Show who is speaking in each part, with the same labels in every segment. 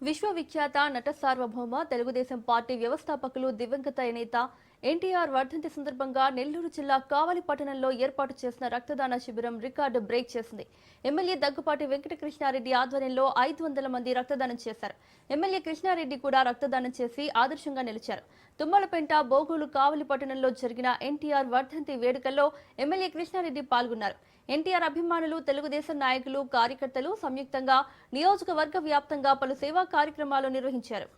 Speaker 1: విశ్వవిఖ్యాత నట సార్వభౌమ తెలుగుదేశం పార్టీ వ్యవస్థాపకులు దివంగత నేత ఎన్టీఆర్ వర్ధంతి సందర్భంగా నెల్లూరు జిల్లా కావలి పట్టణంలో ఏర్పాటు చేసిన రక్తదాన శిబిరం రికార్డు బ్రేక్ చేసింది. ఎమ్మెల్యే దగ్గుపాటి వెంకటకృష్ణారెడ్డి ఆధ్వర్యంలో 500 మంది రక్తదానం చేశారు. ఎమ్మెల్యే కృష్ణారెడ్డి కూడా రక్తదానం చేసి ఆదర్శంగా నిలిచారు. తుమ్మలపేంట బోగోలు కావలి పట్టణంలో జరిగిన ఎన్టీఆర్ వర్ధంతి వేడుకల్లో ఎమ్మెల్యే కృష్ణారెడ్డి పాల్గొన్నారు. ఎన్టీఆర్ అభిమానులు, తెలుగుదేశం నాయకులు, కార్యకర్తలు సంయుక్తంగా నియోజకవర్గ వ్యాప్తంగా పలు సేవా కార్యక్రమాలు నిర్వహించారు.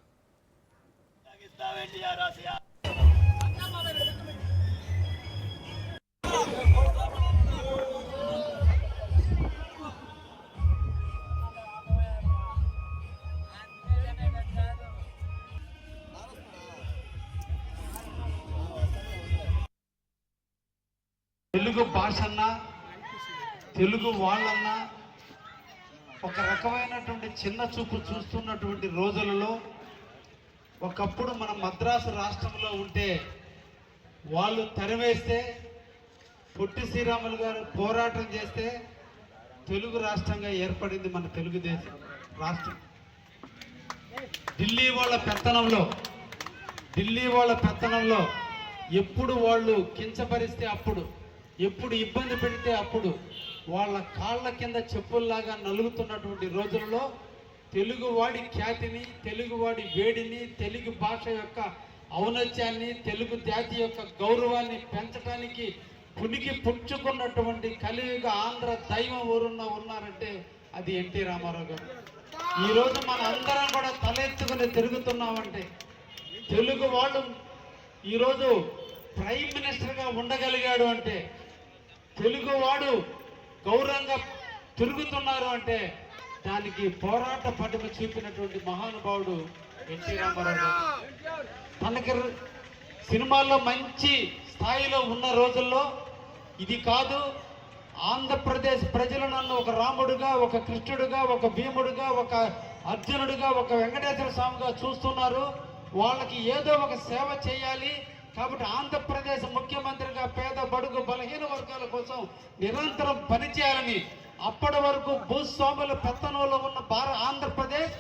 Speaker 2: తెలుగు భాషన్నా తెలుగు వాళ్ళన్నా ఒక రకమైనటువంటి చిన్న చూపు చూస్తున్నటువంటి రోజులలో ఒకప్పుడు మన మద్రాసు రాష్ట్రంలో ఉంటే వాళ్ళు తరివేస్తే పొట్టి శ్రీరాములు గారు పోరాటం చేస్తే తెలుగు రాష్ట్రంగా ఏర్పడింది మన తెలుగుదేశం రాష్ట్రం. ఢిల్లీ వాళ్ళ పెత్తనంలో ఎప్పుడు వాళ్ళు కించపరిస్తే అప్పుడు, ఎప్పుడు ఇబ్బంది పెడితే అప్పుడు వాళ్ళ కాళ్ళ కింద చెప్పుల్లాగా నలుగుతున్నటువంటి రోజుల్లో తెలుగువాడి ఖ్యాతిని, తెలుగువాడి వేడిని, తెలుగు భాష యొక్క ఔన్నత్యాన్ని, తెలుగు జాతి యొక్క గౌరవాన్ని పెంచడానికి పునికి పుచ్చుకున్నటువంటి కలియుగ ఆంధ్ర దైవం ఉన్నారంటే అది ఎన్టీ రామారావు గారు. ఈరోజు మన అందరం కూడా తలెత్తుకుని తిరుగుతున్నామంటే తెలుగు వాళ్ళు ఈరోజు ప్రైమ్ మినిస్టర్గా ఉండగలిగాడు అంటే, తెలుగువాడు గౌరవంగా తిరుగుతున్నారు అంటే దానికి పోరాట పటిమ చూపినటువంటి మహానుభావుడు ఎన్టీ రామారావు గారు. తనకి సినిమాల్లో మంచి స్థాయిలో ఉన్న రోజుల్లో ఇది కాదు, ఆంధ్రప్రదేశ్ ప్రజలు నన్ను ఒక రాముడుగా, ఒక కృష్ణుడుగా, ఒక భీముడుగా, ఒక అర్జునుడిగా, ఒక వెంకటేశ్వర స్వామిగా చూస్తున్నారు. వాళ్ళకి ఏదో ఒక సేవ చేయాలి కాబట్టి ఆంధ్రప్రదేశ్ ముఖ్యమంత్రిగా పేద, బడుగు, బలహీన వర్గాల కోసం నిరంతరం పనిచేయాలని, అప్పటి వరకు భూస్వాముల పెత్తనంలో ఉన్న ఆంధ్రప్రదేశ్